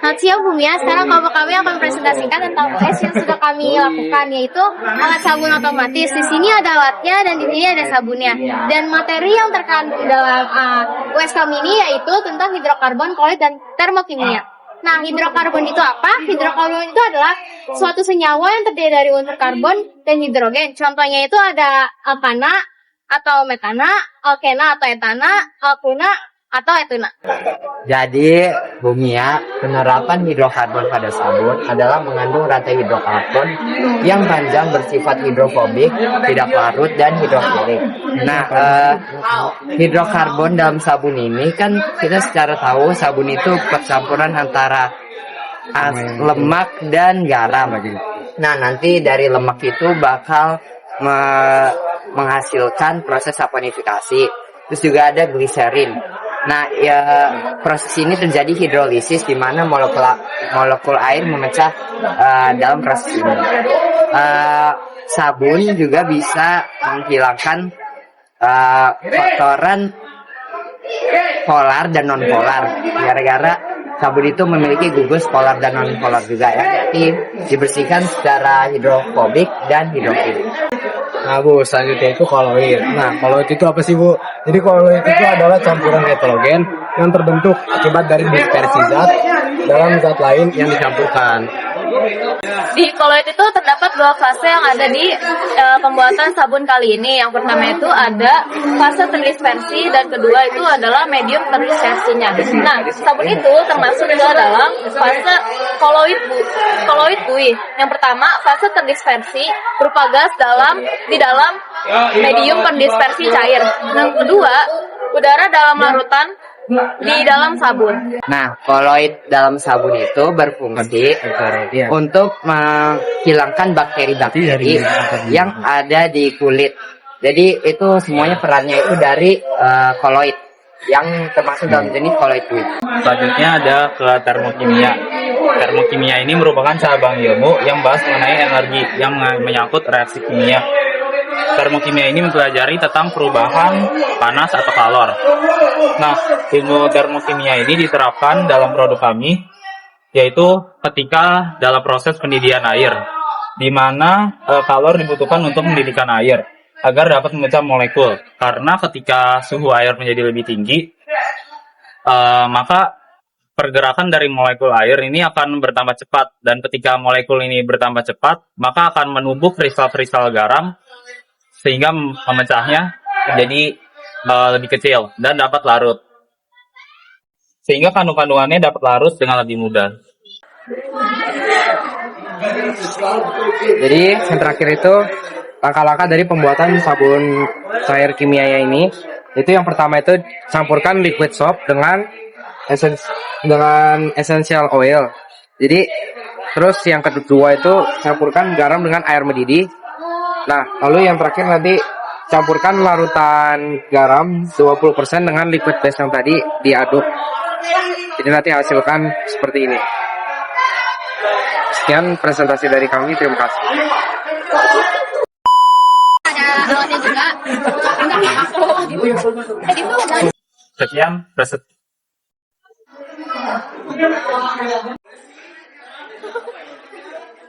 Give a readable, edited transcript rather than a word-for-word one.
Selamat siang Bu Mia, sekarang kami akan presentasikan tentang OS yang sudah kami lakukan, yaitu alat sabun otomatis. Di sini ada alatnya dan di sini ada sabunnya. Dan materi yang terkandung dalam OS kami ini yaitu tentang hidrokarbon, koloid, dan termokimia. Nah, hidrokarbon itu apa? Hidrokarbon itu adalah suatu senyawa yang terdiri dari unsur karbon dan hidrogen. Contohnya itu ada alkana atau metana, alkena atau etana, alkuna atau etuna. Jadi, Bu Mia, penerapan hidrokarbon pada sabun adalah mengandung rantai hidrokarbon yang panjang bersifat hidrofobik, tidak larut, dan hidrofilik. Nah, hidrokarbon dalam sabun ini kan kita secara tahu sabun itu percampuran antara lemak dan garam. Nah, nanti dari lemak itu bakal menghasilkan proses saponifikasi. Terus juga ada gliserin. Nah, ya, proses ini terjadi hidrolisis di mana molekul air memecah dalam proses ini. Sabun juga bisa menghilangkan kotoran polar dan non polar. Gara-gara sabun itu memiliki gugus polar dan non polar juga ya. Jadi dibersihkan secara hidrofobik dan hidrofilik. Nah Bu, selanjutnya itu koloid. Nah, koloid itu apa sih Bu? Jadi koloid itu adalah campuran heterogen yang terbentuk akibat dari dispersi zat dalam zat lain yang dicampurkan. Di koloid itu terdapat dua fase yang ada di pembuatan sabun kali ini. Yang pertama itu ada fase terdispersi dan kedua itu adalah medium terdispersinya. Nah, sabun itu termasuk ke dalam fase koloid buih. Yang pertama, fase terdispersi berupa gas di dalam medium terdispersi cair. Yang kedua, udara dalam larutan di dalam sabun. Nah, koloid dalam sabun itu berfungsi untuk menghilangkan bakteri-bakteri yang ada di kulit. Jadi itu semuanya perannya itu dari koloid yang termasuk dalam jenis koloid buih. Selanjutnya ada ke termokimia. Termokimia ini merupakan cabang ilmu yang bahas mengenai energi yang menyangkut reaksi kimia. Termokimia ini mempelajari tentang perubahan panas atau kalor. Nah, ilmu termokimia ini diterapkan dalam produk kami, yaitu ketika dalam proses pendidih air, di mana kalor dibutuhkan untuk mendidihkan air agar dapat memecah molekul. Karena ketika suhu air menjadi lebih tinggi, maka pergerakan dari molekul air ini akan bertambah cepat, dan ketika molekul ini bertambah cepat, maka akan menumpuk kristal-kristal garam sehingga memecahnya menjadi lebih kecil dan dapat larut. Sehingga kandungannya dapat larut dengan lebih mudah. Jadi yang terakhir itu langkah-langkah dari pembuatan sabun cair kimianya ini. Itu yang pertama itu campurkan liquid soap dengan essential oil. Jadi terus yang kedua itu campurkan garam dengan air mendidih. Nah, lalu yang terakhir nanti campurkan larutan garam 20% dengan liquid base yang tadi diaduk. Jadi nanti hasilkan seperti ini. Sekian presentasi dari kami, terima kasih. Ada alatnya juga. Sekian presentasi.